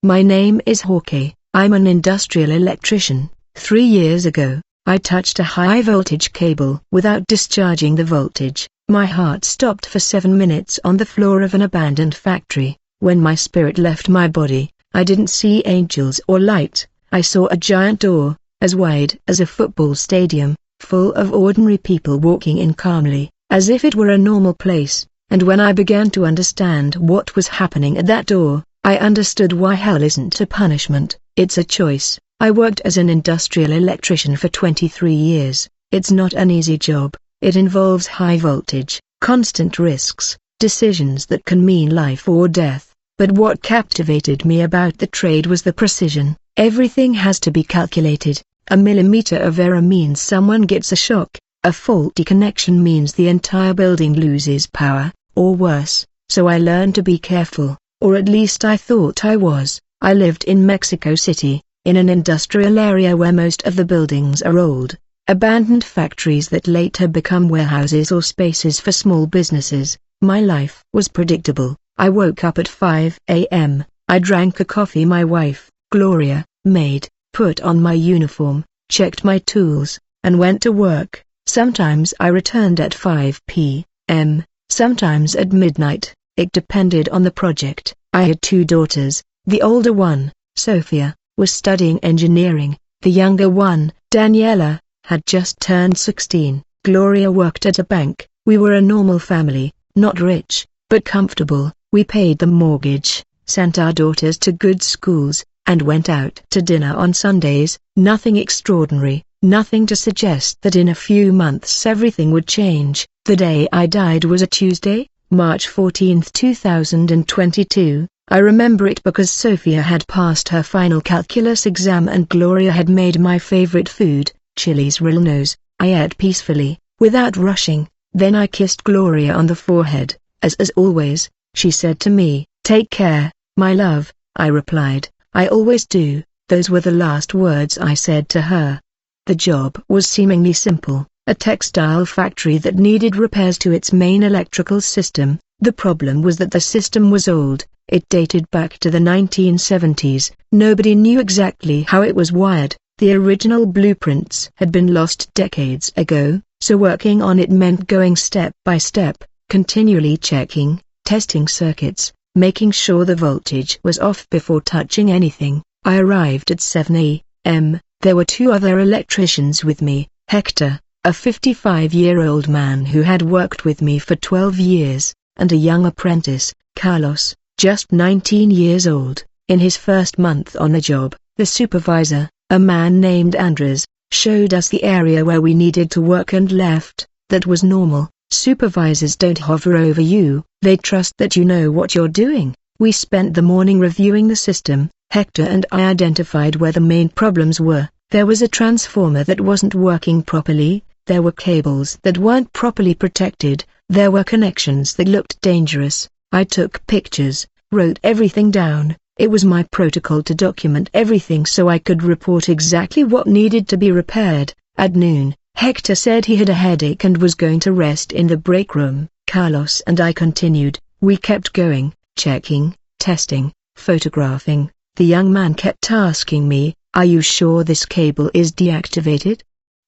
My name is Jorge. I'm an industrial electrician. 3 years ago, I touched a high-voltage cable without discharging the voltage. My heart stopped for 7 minutes on the floor of an abandoned factory. When my spirit left my body, I didn't see angels or light. I saw a giant door, as wide as a football stadium, full of ordinary people walking in calmly, as if it were a normal place. And when I began to understand what was happening at that door, I understood why hell isn't a punishment, it's a choice. I worked as an industrial electrician for 23 years. It's not an easy job. It involves high voltage, constant risks, decisions that can mean life or death. But what captivated me about the trade was the precision. Everything has to be calculated. A millimeter of error means someone gets a shock. A faulty connection means the entire building loses power, or worse. So I learned to be careful, or at least I thought I was. I lived in Mexico City, in an industrial area where most of the buildings are old, abandoned factories that later become warehouses or spaces for small businesses. My life was predictable. I woke up at 5 a.m., I drank a coffee my wife, Gloria, made, put on my uniform, checked my tools, and went to work. Sometimes I returned at 5 p.m., sometimes at midnight. It depended on the project. I had 2 daughters. The older one, Sophia, was studying engineering. The younger one, Daniela, had just turned 16. Gloria worked at a bank. We were a normal family, not rich, but comfortable. We paid the mortgage, sent our daughters to good schools, and went out to dinner on Sundays. Nothing extraordinary, nothing to suggest that in a few months everything would change. The day I died was a Tuesday, March 14, 2022. I remember it because Sophia had passed her final calculus exam and Gloria had made my favorite food, Chili's real nose. I ate peacefully, without rushing. Then I kissed Gloria on the forehead. As always, she said to me, "Take care, my love." I replied, "I always do." Those were the last words I said to her. The job was seemingly simple, a textile factory that needed repairs to its main electrical system. The problem was that the system was old. It dated back to the 1970s. Nobody knew exactly how it was wired. The original blueprints had been lost decades ago, so working on it meant going step by step, continually checking, testing circuits, making sure the voltage was off before touching anything. I arrived at 7 a.m. There were 2 other electricians with me, Hector, a 55-year-old man who had worked with me for 12 years, and a young apprentice, Carlos, just 19 years old. In his first month on the job, the supervisor, a man named Andres, showed us the area where we needed to work and left. That was normal. Supervisors don't hover over you, they trust that you know what you're doing. We spent the morning reviewing the system. Hector and I identified where the main problems were. There was a transformer that wasn't working properly, there were cables that weren't properly protected, there were connections that looked dangerous. I took pictures, wrote everything down. It was my protocol to document everything so I could report exactly what needed to be repaired. At noon, Hector said he had a headache and was going to rest in the break room. Carlos and I continued. We kept going, checking, testing, photographing. The young man kept asking me, "Are you sure this cable is deactivated?"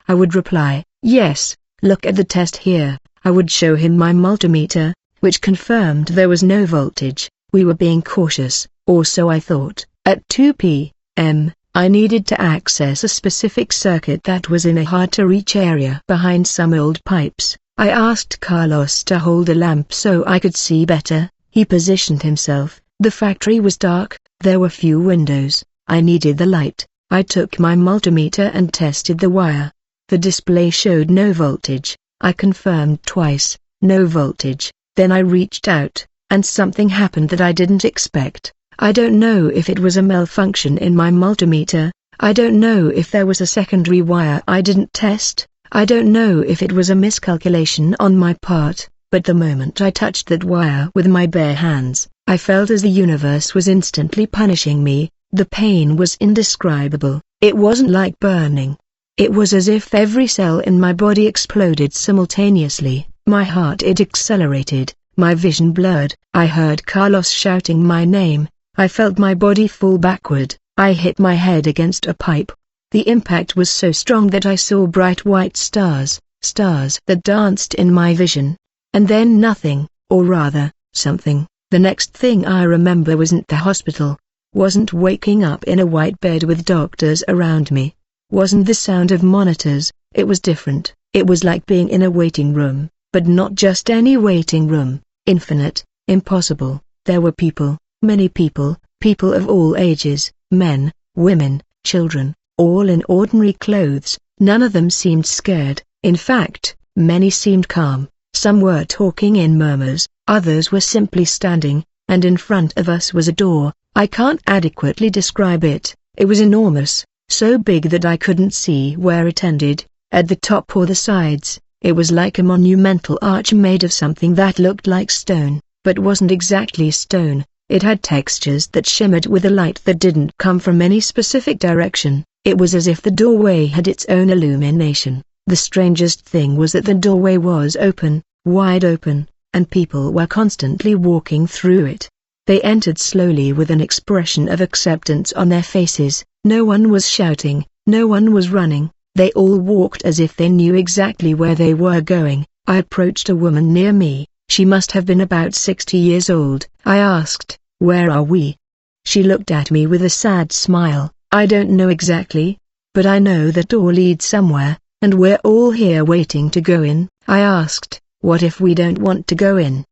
I would reply, "Yes, look at the test here." I would show him my multimeter, which confirmed there was no voltage. We were being cautious, or so I thought. At 2 p.m., I needed to access a specific circuit that was in a hard-to-reach area behind some old pipes. I asked Carlos to hold a lamp so I could see better. He positioned himself. The factory was dark, there were few windows. I needed the light. I took my multimeter and tested the wire. The display showed no voltage. I confirmed twice, no voltage. Then I reached out, and something happened that I didn't expect. I don't know if it was a malfunction in my multimeter, I don't know if there was a secondary wire I didn't test, I don't know if it was a miscalculation on my part, but the moment I touched that wire with my bare hands, I felt as the universe was instantly punishing me. The pain was indescribable. It wasn't like burning. It was as if every cell in my body exploded simultaneously. My heart it accelerated, my vision blurred. I heard Carlos shouting my name. I felt my body fall backward. I hit my head against a pipe. The impact was so strong that I saw bright white stars, stars that danced in my vision. And then nothing, or rather, something. The next thing I remember wasn't the hospital. Wasn't waking up in a white bed with doctors around me. Wasn't the sound of monitors. It was different. It was like being in a waiting room, but not just any waiting room. Infinite, impossible. There were people, many people, people of all ages, men, women, children, all in ordinary clothes. None of them seemed scared. In fact, many seemed calm. Some were talking in murmurs, others were simply standing, and in front of us was a door. I can't adequately describe it. It was enormous, so big that I couldn't see where it ended, at the top or the sides. It was like a monumental arch made of something that looked like stone, but wasn't exactly stone. It had textures that shimmered with a light that didn't come from any specific direction. It was as if the doorway had its own illumination. The strangest thing was that the doorway was open, wide open, and people were constantly walking through it. They entered slowly with an expression of acceptance on their faces. No one was shouting, no one was running. They all walked as if they knew exactly where they were going. I approached a woman near me. She must have been about 60 years old. I asked, "Where are we?" She looked at me with a sad smile. "I don't know exactly, but I know that door leads somewhere, and we're all here waiting to go in." I asked, "What if we don't want to go in?"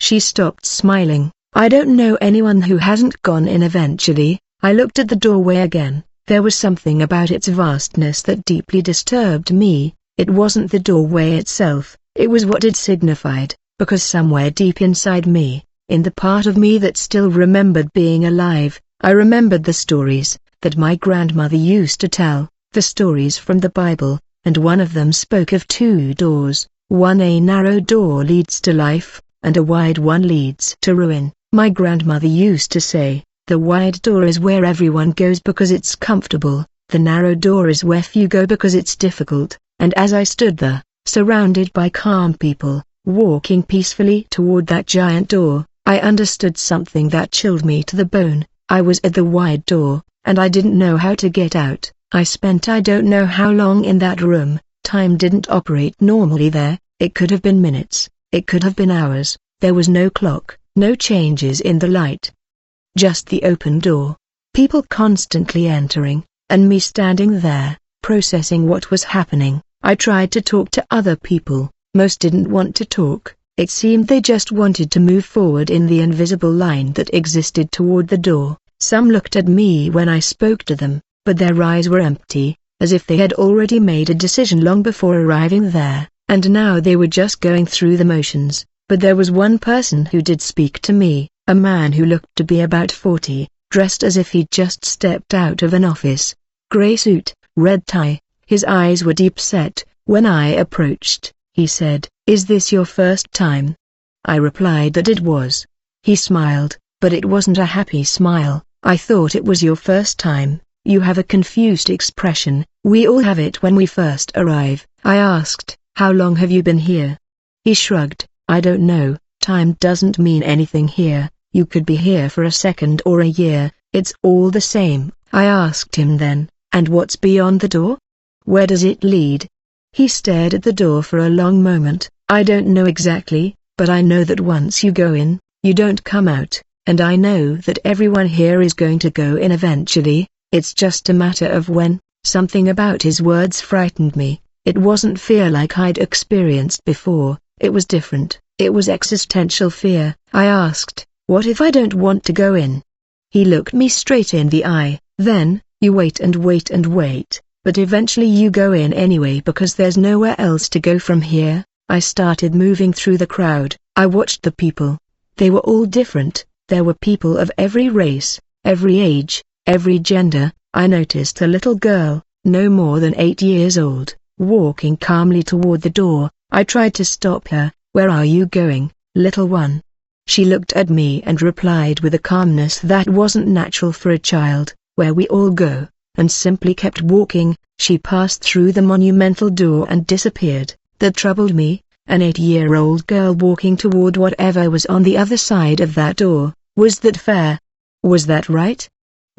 She stopped smiling. "I don't know anyone who hasn't gone in eventually." I looked at the doorway again. There was something about its vastness that deeply disturbed me. It wasn't the doorway itself, it was what it signified, because somewhere deep inside me, in the part of me that still remembered being alive, I remembered the stories that my grandmother used to tell, the stories from the Bible, and one of them spoke of two doors. One, a narrow door, leads to life, and a wide one leads to ruin. My grandmother used to say, the wide door is where everyone goes because it's comfortable, the narrow door is where few go because it's difficult. And as I stood there, surrounded by calm people, walking peacefully toward that giant door, I understood something that chilled me to the bone. I was at the wide door, and I didn't know how to get out. I spent I don't know how long in that room. Time didn't operate normally there. It could have been minutes, it could have been hours. There was no clock, no changes in the light. Just the open door, people constantly entering, and me standing there, processing what was happening. I tried to talk to other people. Most didn't want to talk. It seemed they just wanted to move forward in the invisible line that existed toward the door. Some looked at me when I spoke to them, but their eyes were empty, as if they had already made a decision long before arriving there, and now they were just going through the motions. But there was one person who did speak to me, a man who looked to be about 40, dressed as if he'd just stepped out of an office. Gray suit, red tie, his eyes were deep set. When I approached, he said, "Is this your first time?" I replied that it was. He smiled, but it wasn't a happy smile. "I thought it was your first time. You have a confused expression." "We all have it when we first arrive." I asked, "How long have you been here?" He shrugged. "I don't know, time doesn't mean anything here. You could be here for a second or a year, it's all the same." I asked him then, "And what's beyond the door? Where does it lead?" He stared at the door for a long moment. "I don't know exactly, but I know that once you go in, you don't come out, and I know that everyone here is going to go in eventually, it's just a matter of when." Something about his words frightened me. It wasn't fear like I'd experienced before, it was different, it was existential fear. I asked, "What if I don't want to go in?" He looked me straight in the eye. "Then, you wait and wait and wait, but eventually you go in anyway because there's nowhere else to go from here." I started moving through the crowd. I watched the people. They were all different. There were people of every race, every age, every gender. I noticed a little girl, no more than 8 years old, walking calmly toward the door. I tried to stop her. "Where are you going, little one?" She looked at me and replied with a calmness that wasn't natural for a child, "Where we all go," and simply kept walking. She passed through the monumental door and disappeared. That troubled me. An 8-year-old girl walking toward whatever was on the other side of that door. Was that fair? Was that right?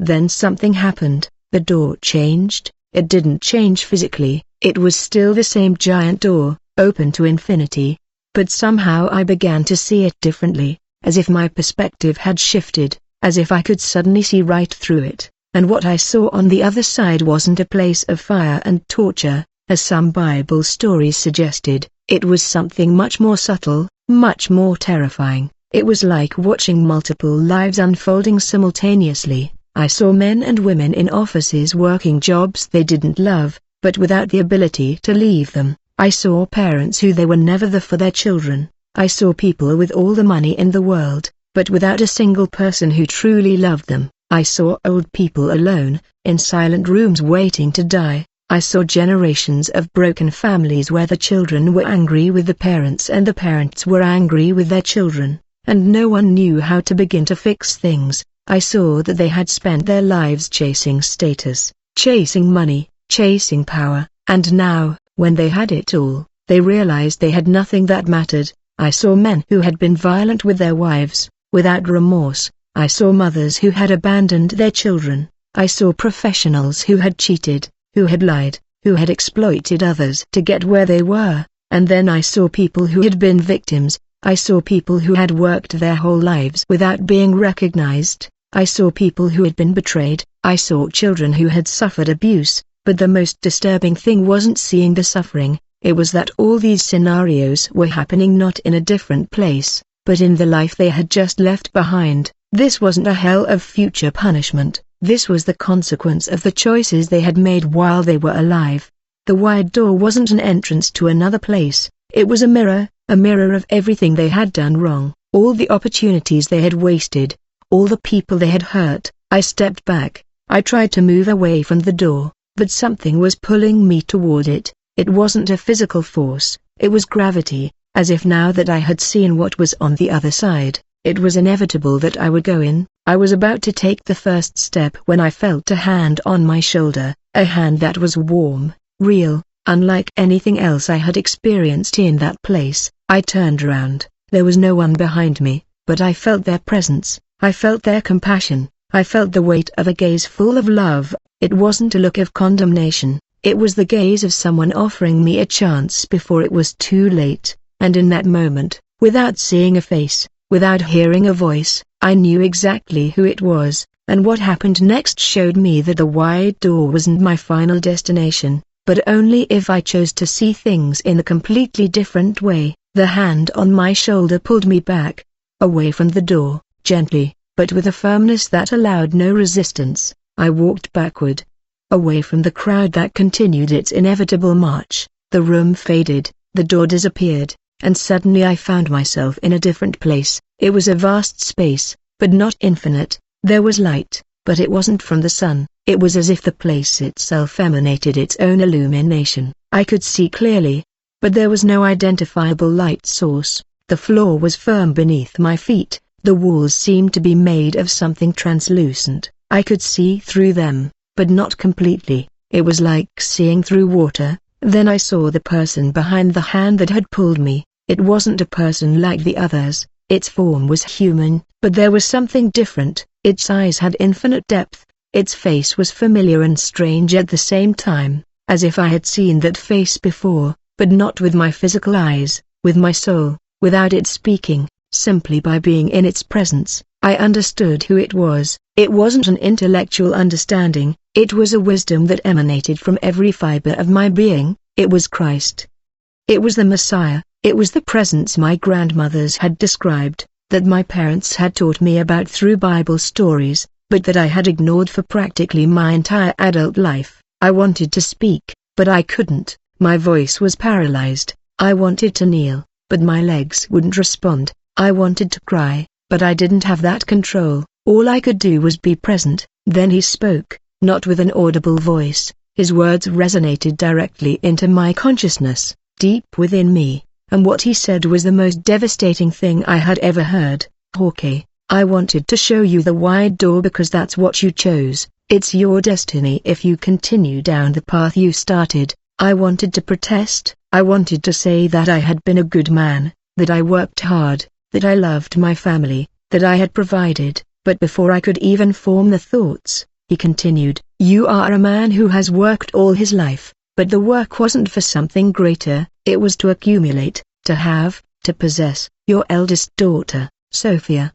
Then something happened. The door changed. It didn't change physically, it was still the same giant door, open to infinity. But somehow I began to see it differently, as if my perspective had shifted, as if I could suddenly see right through it, and what I saw on the other side wasn't a place of fire and torture, as some Bible stories suggested. It was something much more subtle, much more terrifying. It was like watching multiple lives unfolding simultaneously. I saw men and women in offices working jobs they didn't love, but without the ability to leave them. I saw parents who they were never there for their children. I saw people with all the money in the world, but without a single person who truly loved them. I saw old people alone, in silent rooms waiting to die. I saw generations of broken families where the children were angry with the parents and the parents were angry with their children, and no one knew how to begin to fix things. I saw that they had spent their lives chasing status, chasing money, chasing power, and now, when they had it all, they realized they had nothing that mattered. I saw men who had been violent with their wives, without remorse. I saw mothers who had abandoned their children. I saw professionals who had cheated, who had lied, who had exploited others to get where they were, and then I saw people who had been victims. I saw people who had worked their whole lives without being recognized. I saw people who had been betrayed. I saw children who had suffered abuse, but the most disturbing thing wasn't seeing the suffering, it was that all these scenarios were happening not in a different place, but in the life they had just left behind. This wasn't a hell of future punishment, this was the consequence of the choices they had made while they were alive. The wide door wasn't an entrance to another place, it was a mirror of everything they had done wrong, all the opportunities they had wasted, all the people they had hurt. I stepped back. I tried to move away from the door, but something was pulling me toward it. It wasn't a physical force, it was gravity, as if now that I had seen what was on the other side, it was inevitable that I would go in. I was about to take the first step when I felt a hand on my shoulder, a hand that was warm, real, unlike anything else I had experienced in that place. I turned around. There was no one behind me, but I felt their presence. I felt their compassion, I felt the weight of a gaze full of love. It wasn't a look of condemnation, it was the gaze of someone offering me a chance before it was too late, and in that moment, without seeing a face, without hearing a voice, I knew exactly who it was, and what happened next showed me that the wide door wasn't my final destination, but only if I chose to see things in a completely different way. The hand on my shoulder pulled me back, away from the door. Gently, but with a firmness that allowed no resistance, I walked backward, away from the crowd that continued its inevitable march. The room faded, the door disappeared, and suddenly I found myself in a different place. It was a vast space, but not infinite. There was light, but it wasn't from the sun. It was as if the place itself emanated its own illumination. I could see clearly, but there was no identifiable light source. The floor was firm beneath my feet. The walls seemed to be made of something translucent. I could see through them, but not completely. It was like seeing through water. Then I saw the person behind the hand that had pulled me. It wasn't a person like the others. Its form was human, but there was something different. Its eyes had infinite depth. Its face was familiar and strange at the same time, as if I had seen that face before, but not with my physical eyes, with my soul, without it speaking. Simply by being in its presence, I understood who it was. It wasn't an intellectual understanding, it was a wisdom that emanated from every fiber of my being. It was Christ. It was the Messiah. It was the presence my grandmothers had described, that my parents had taught me about through Bible stories, but that I had ignored for practically my entire adult life. I wanted to speak, but I couldn't. My voice was paralyzed. I wanted to kneel, but my legs wouldn't respond. I wanted to cry, but I didn't have that control. All I could do was be present. Then he spoke, not with an audible voice. His words resonated directly into my consciousness, deep within me, and what he said was the most devastating thing I had ever heard. "Okay, I wanted to show you the wide door because that's what you chose. It's your destiny if you continue down the path you started." I wanted to protest. I wanted to say that I had been a good man, that I worked hard, that I loved my family, that I had provided, But before I could even form the thoughts, he continued, "You are a man who has worked all his life, but the work wasn't for something greater, it was to accumulate, to have, to possess. Your eldest daughter, Sophia,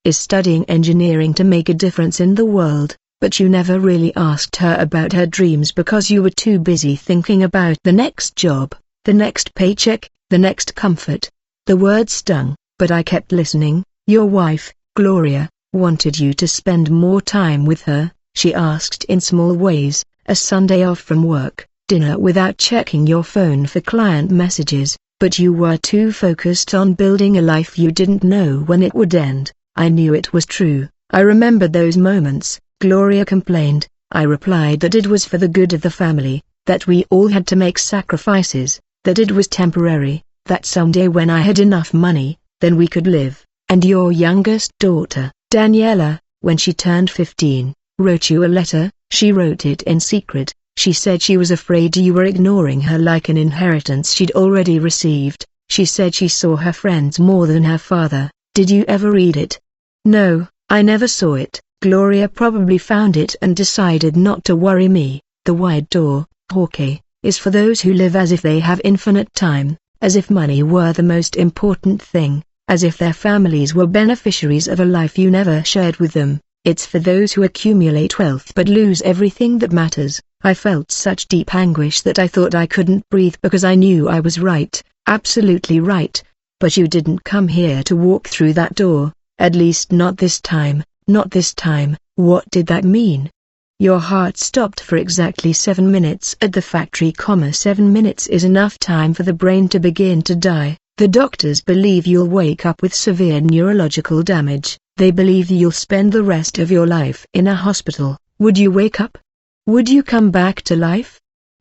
is studying engineering to make a difference in the world, but you never really asked her about her dreams because you were too busy thinking about the next job, the next paycheck, the next comfort." The word stung, but I kept listening. "Your wife, Gloria, wanted you to spend more time with her," she asked in small ways, "a Sunday off from work, dinner without checking your phone for client messages, but you were too focused on building a life you didn't know when it would end." I knew it was true. I remembered those moments. Gloria complained. I replied that it was for the good of the family, that we all had to make sacrifices, that it was temporary, that someday when I had enough money, then we could live. "And your youngest daughter, Daniela, when she turned 15, wrote you a letter." "She wrote it in secret. She said she was afraid you were ignoring her like an inheritance she'd already received. She said she saw her friends more than her father." "Did you ever read it?" "No, I never saw it." Gloria probably found it and decided not to worry me. The wide door, Jorge, is for those who live as if they have infinite time, as if money were the most important thing, as if their families were beneficiaries of a life you never shared with them. It's for those who accumulate wealth but lose everything that matters. I felt such deep anguish that I thought I couldn't breathe because I knew I was right, absolutely right. "But you didn't come here to walk through that door, at least not this time, not this time." What did that mean? Your heart stopped for exactly 7 minutes at the factory, 7 minutes is enough time for the brain to begin to die. The doctors believe you'll wake up with severe neurological damage. They believe you'll spend the rest of your life in a hospital. Would you wake up? Would you come back to life?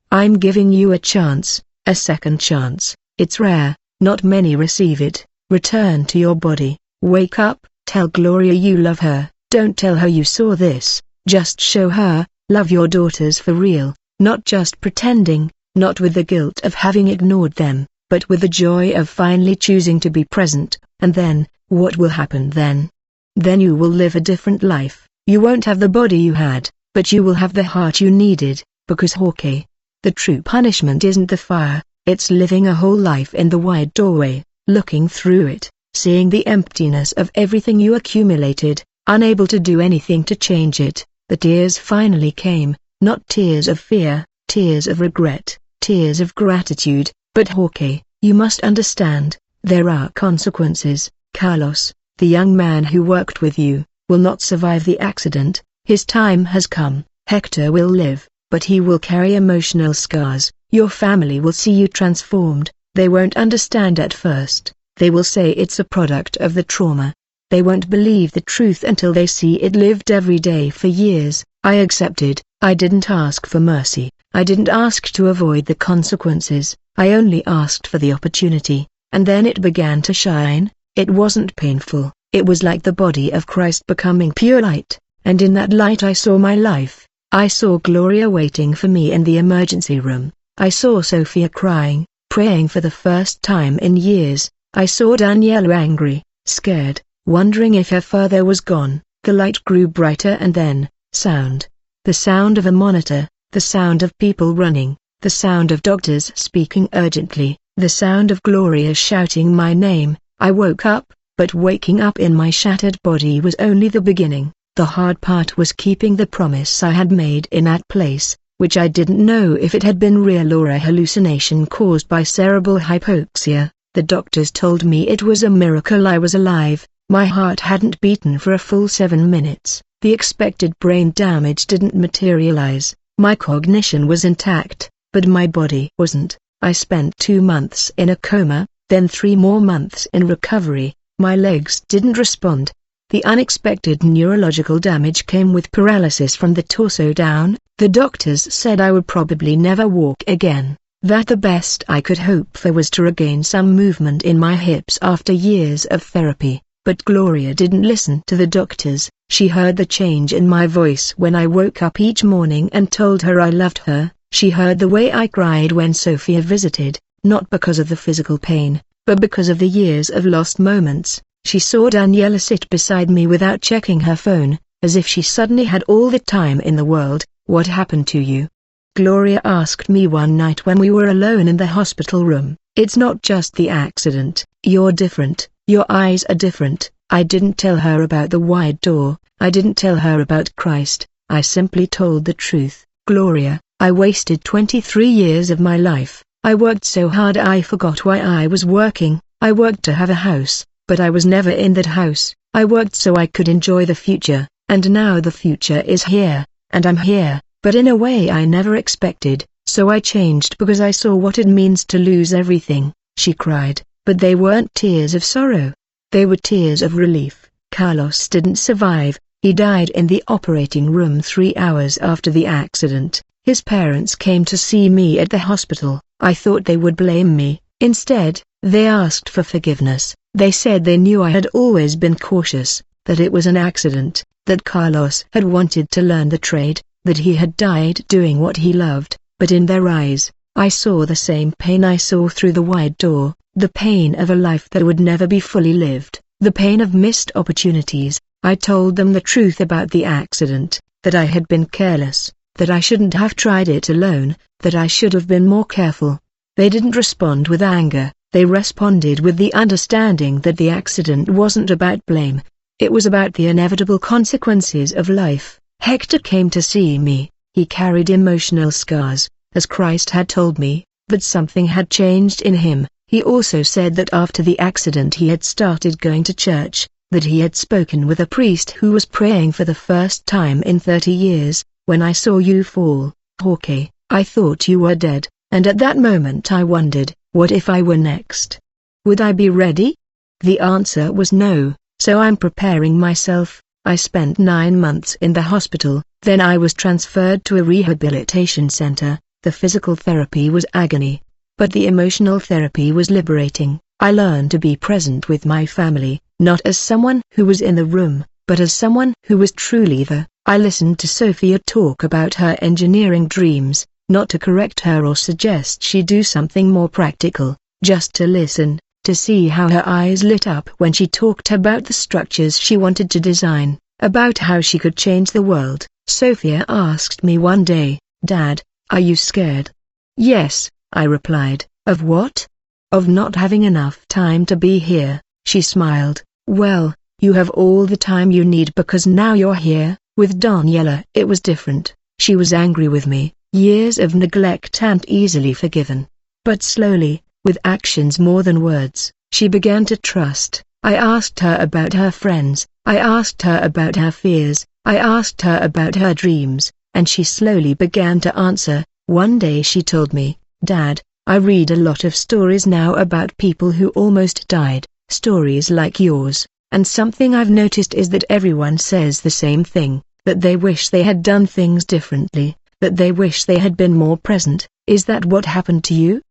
I'm giving you a chance, a second chance. It's rare, not many receive it. Return to your body, wake up, tell Gloria you love her. Don't tell her you saw this, just show her, love your daughters for real, not just pretending, not with the guilt of having ignored them, but with the joy of finally choosing to be present. And then, what will happen then? Then you will live a different life. You won't have the body you had, but you will have the heart you needed, because Jorge, the true punishment isn't the fire, it's living a whole life in the wide doorway, looking through it, seeing the emptiness of everything you accumulated, unable to do anything to change it. The tears finally came, not tears of fear, tears of regret, tears of gratitude. "But Jorge, you must understand, there are consequences. Carlos, the young man who worked with you, will not survive the accident. His time has come. Hector will live, but he will carry emotional scars. Your family will see you transformed. They won't understand at first. They will say it's a product of the trauma. They won't believe the truth until they see it lived every day for years." I accepted. I didn't ask for mercy. I didn't ask to avoid the consequences. I only asked for the opportunity, and then it began to shine. It wasn't painful. It was like the body of Christ becoming pure light, and in that light I saw my life. I saw Gloria waiting for me in the emergency room. I saw Sophia crying, praying for the first time in years. I saw Daniela angry, scared, wondering if her father was gone. The light grew brighter and then, sound. The sound of a monitor, the sound of people running, the sound of doctors speaking urgently, the sound of Gloria shouting my name. I woke up, but waking up in my shattered body was only the beginning. The hard part was keeping the promise I had made in that place, which I didn't know if it had been real or a hallucination caused by cerebral hypoxia. The doctors told me it was a miracle I was alive. My heart hadn't beaten for a full 7 minutes. The expected brain damage didn't materialize. My cognition was intact, but my body wasn't. I spent 2 months in a coma, then 3 more months in recovery. My legs didn't respond. The unexpected neurological damage came with paralysis from the torso down. The doctors said I would probably never walk again. That the best I could hope for was to regain some movement in my hips after years of therapy. But Gloria didn't listen to the doctors. She heard the change in my voice when I woke up each morning and told her I loved her. She heard the way I cried when Sophia visited, not because of the physical pain, but because of the years of lost moments. She saw Daniela sit beside me without checking her phone, as if she suddenly had all the time in the world. "What happened to you?" Gloria asked me one night when we were alone in the hospital room. "It's not just the accident. You're different, your eyes are different." I didn't tell her about the wide door, I didn't tell her about Christ, I simply told the truth. "Gloria, I wasted 23 years of my life. I worked so hard I forgot why I was working. I worked to have a house, but I was never in that house. I worked so I could enjoy the future, and now the future is here, and I'm here, but in a way I never expected, so I changed because I saw what it means to lose everything." She cried, but they weren't tears of sorrow. They were tears of relief. "Carlos didn't survive, he died in the operating room 3 hours after the accident. His parents came to see me at the hospital. I thought they would blame me. Instead, they asked for forgiveness. They said they knew I had always been cautious, that it was an accident, that Carlos had wanted to learn the trade, that he had died doing what he loved, but in their eyes, I saw the same pain I saw through the wide door, the pain of a life that would never be fully lived, the pain of missed opportunities." I told them the truth about the accident, that I had been careless, that I shouldn't have tried it alone, that I should have been more careful. They didn't respond with anger, they responded with the understanding that the accident wasn't about blame. It was about the inevitable consequences of life. Hector came to see me. He carried emotional scars, as Christ had told me, but something had changed in him. He also said that after the accident he had started going to church, that he had spoken with a priest who was praying for the first time in 30 years. "When I saw you fall, Jorge, I thought you were dead, and at that moment I wondered, what if I were next? Would I be ready?" The answer was no, so I'm preparing myself. I spent 9 months in the hospital, then I was transferred to a rehabilitation center. The physical therapy was agony, but the emotional therapy was liberating. I learned to be present with my family, not as someone who was in the room, but as someone who was truly there. I listened to Sophia talk about her engineering dreams, not to correct her or suggest she do something more practical, just to listen, to see how her eyes lit up when she talked about the structures she wanted to design, about how she could change the world. Sophia asked me one day, "Dad, are you scared?" "Yes," I replied. "Of what?" "Of not having enough time to be here." She smiled. "Well, you have all the time you need because now you're here." With Daniela it was different. She was angry with me, years of neglect and easily forgiven. But slowly, with actions more than words, she began to trust. I asked her about her friends, I asked her about her fears, I asked her about her dreams, and she slowly began to answer. One day she told me, "Dad, I read a lot of stories now about people who almost died, stories like yours, and something I've noticed is that everyone says the same thing, that they wish they had done things differently, that they wish they had been more present. Is that what happened to you?"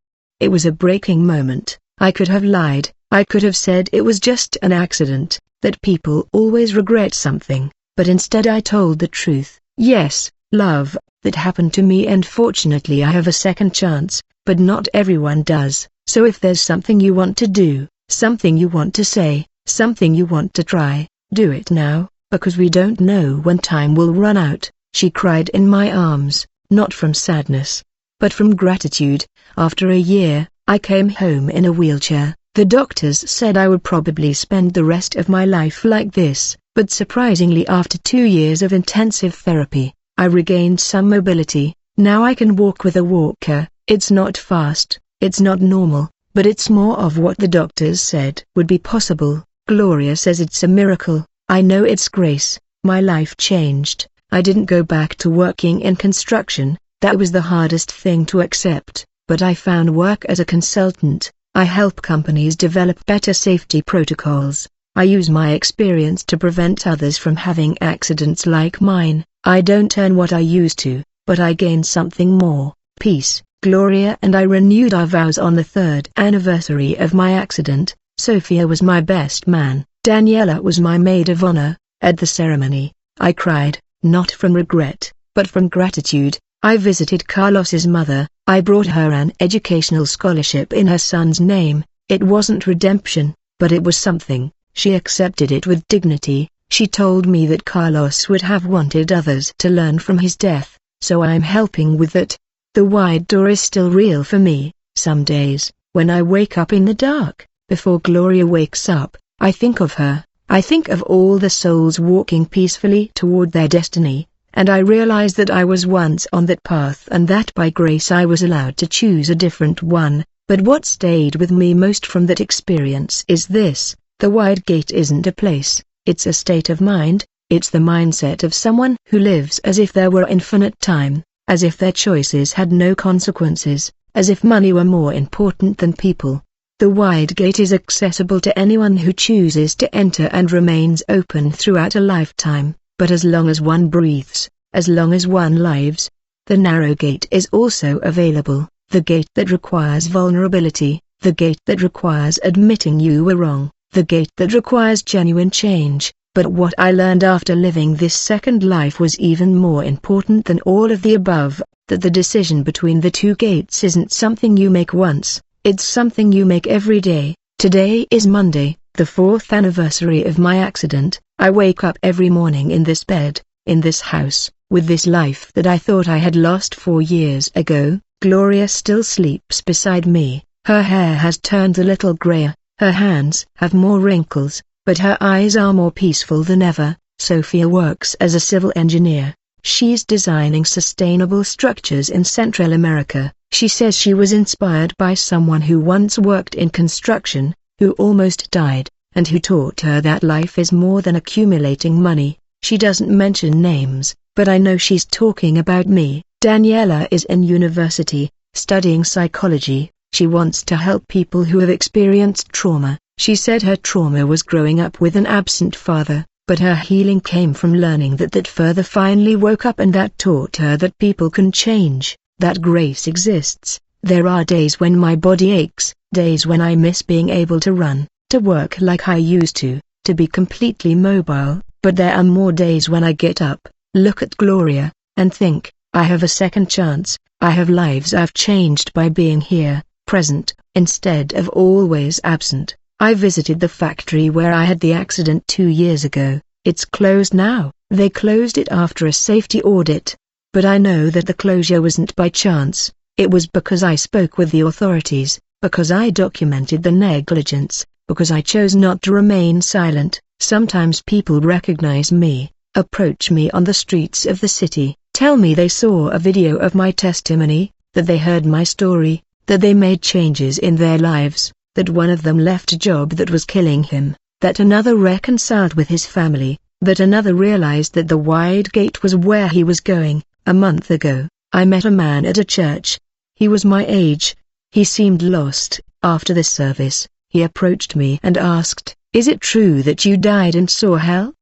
It was a breaking moment. I could have lied, I could have said it was just an accident, that people always regret something, but instead I told the truth. Yes, love, that happened to me, and fortunately I have a second chance, but not everyone does. So if there's something you want to do, something you want to say, something you want to try, do it now, because we don't know when time will run out. She cried in my arms, not from sadness, but from gratitude. After a year, I came home in a wheelchair. The doctors said I would probably spend the rest of my life like this, but surprisingly after 2 years of intensive therapy, I regained some mobility. Now I can walk with a walker. It's not fast, it's not normal, but it's more of what the doctors said would be possible. Gloria says it's a miracle. I know it's grace. My life changed. I didn't go back to working in construction. That was the hardest thing to accept, but I found work as a consultant. I help companies develop better safety protocols. I use my experience to prevent others from having accidents like mine. I don't earn what I used to, but I gain something more, peace. Gloria and I renewed our vows on the 3rd anniversary of my accident. Sophia was my best man. Daniela was my maid of honor. At the ceremony, I cried, not from regret, but from gratitude. I visited Carlos's mother. I brought her an educational scholarship in her son's name. It wasn't redemption, but it was something. She accepted it with dignity. She told me that Carlos would have wanted others to learn from his death, so I'm helping with that. The wide door is still real for me. Some days, when I wake up in the dark, before Gloria wakes up, I think of her. I think of all the souls walking peacefully toward their destiny, and I realize that I was once on that path and that by grace I was allowed to choose a different one. But what stayed with me most from that experience is this: the wide gate isn't a place, it's a state of mind. It's the mindset of someone who lives as if there were infinite time, as if their choices had no consequences, as if money were more important than people. The wide gate is accessible to anyone who chooses to enter and remains open throughout a lifetime, but as long as one breathes, as long as one lives. The narrow gate is also available, the gate that requires vulnerability, the gate that requires admitting you were wrong, the gate that requires genuine change. But what I learned after living this second life was even more important than all of the above, that the decision between the two gates isn't something you make once, it's something you make every day. Today is Monday, the 4th anniversary of my accident. I wake up every morning in this bed, in this house, with this life that I thought I had lost 4 years ago. Gloria still sleeps beside me. Her hair has turned a little grayer, her hands have more wrinkles, but her eyes are more peaceful than ever. Sophia works as a civil engineer. She's designing sustainable structures in Central America. She says she was inspired by someone who once worked in construction, who almost died, and who taught her that life is more than accumulating money. She doesn't mention names, but I know she's talking about me. Daniela is in university, studying psychology. She wants to help people who have experienced trauma. She said her trauma was growing up with an absent father, but her healing came from learning that father finally woke up, and that taught her that people can change, that grace exists. There are days when my body aches, days when I miss being able to run, to work like I used to be completely mobile, but there are more days when I get up, look at Gloria, and think, I have a second chance. I have lives I've changed by being here, present, instead of always absent. I visited the factory where I had the accident 2 years ago. It's closed now. They closed it after a safety audit. But I know that the closure wasn't by chance. It was because I spoke with the authorities, because I documented the negligence, because I chose not to remain silent. Sometimes people recognize me, approach me on the streets of the city, tell me they saw a video of my testimony, that they heard my story, that they made changes in their lives, that one of them left a job that was killing him, that another reconciled with his family, that another realized that the wide gate was where he was going. A month ago, I met a man at a church. He was my age. He seemed lost. After the service, he approached me and asked, "Is it true that you died and saw hell?"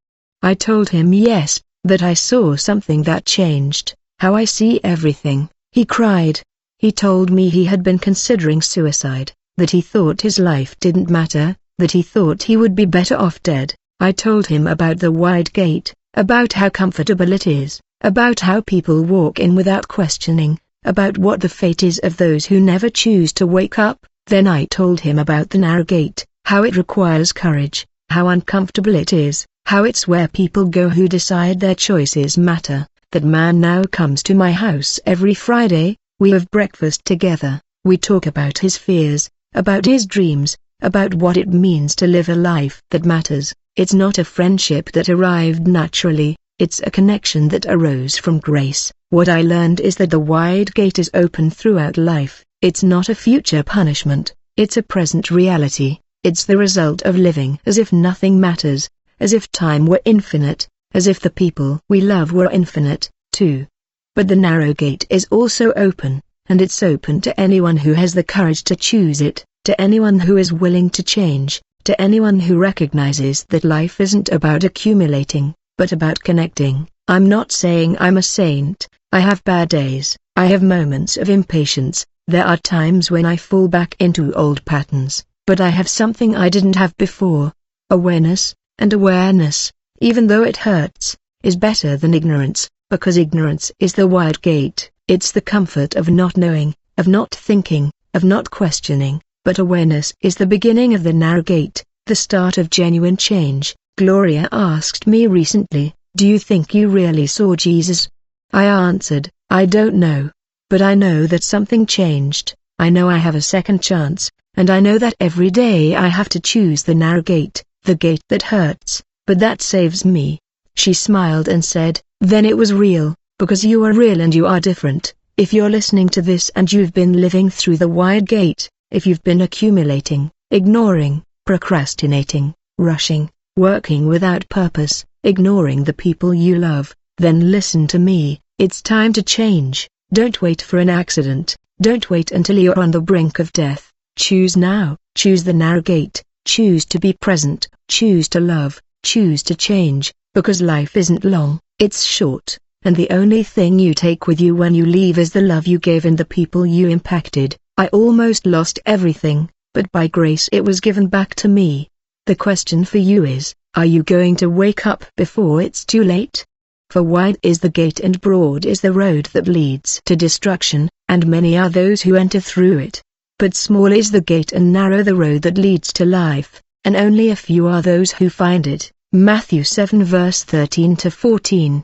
I told him yes, that I saw something that changed how I see everything. He cried. He told me he had been considering suicide, that he thought his life didn't matter, that he thought he would be better off dead. I told him about the wide gate, about how comfortable it is, about how people walk in without questioning, about what the fate is of those who never choose to wake up. Then I told him about the narrow gate, how it requires courage, how uncomfortable it is, how it's where people go who decide their choices matter. That man now comes to my house every Friday. We have breakfast together. We talk about his fears, about his dreams, about what it means to live a life that matters. It's not a friendship that arrived naturally, it's a connection that arose from grace. What I learned is that the wide gate is open throughout life. It's not a future punishment, it's a present reality. It's the result of living as if nothing matters, as if time were infinite, as if the people we love were infinite, too. But the narrow gate is also open, and it's open to anyone who has the courage to choose it, to anyone who is willing to change, to anyone who recognizes that life isn't about accumulating, but about connecting. I'm not saying I'm a saint. I have bad days, I have moments of impatience, there are times when I fall back into old patterns, but I have something I didn't have before. Awareness, and awareness, even though it hurts, is better than ignorance. Because ignorance is the wide gate, it's the comfort of not knowing, of not thinking, of not questioning, but awareness is the beginning of the narrow gate. the start of genuine change. Gloria asked me recently, "Do you think you really saw Jesus?" I answered, "I don't know. But I know that something changed. I know I have a second chance, and I know that every day I have to choose the narrow gate, the gate that hurts, but that saves me." She smiled and said, "Then it was real, because you are real and you are different. If you're listening to this and you've been living through the wide gate, if you've been accumulating, ignoring, procrastinating, rushing, working without purpose, ignoring the people you love, then listen to me. It's time to change. Don't wait for an accident. Don't wait until you're on the brink of death. Choose now. Choose the narrow gate. Choose to be present. Choose to love. Choose to change, because life isn't long, it's short, and the only thing you take with you when you leave is the love you gave and the people you impacted. I almost lost everything, but by grace it was given back to me. The question for you is, are you going to wake up before it's too late? For wide is the gate and broad is the road that leads to destruction, and many are those who enter through it. But small is the gate and narrow the road that leads to life, and only a few are those who find it. Matthew 7 verse 13 to 14.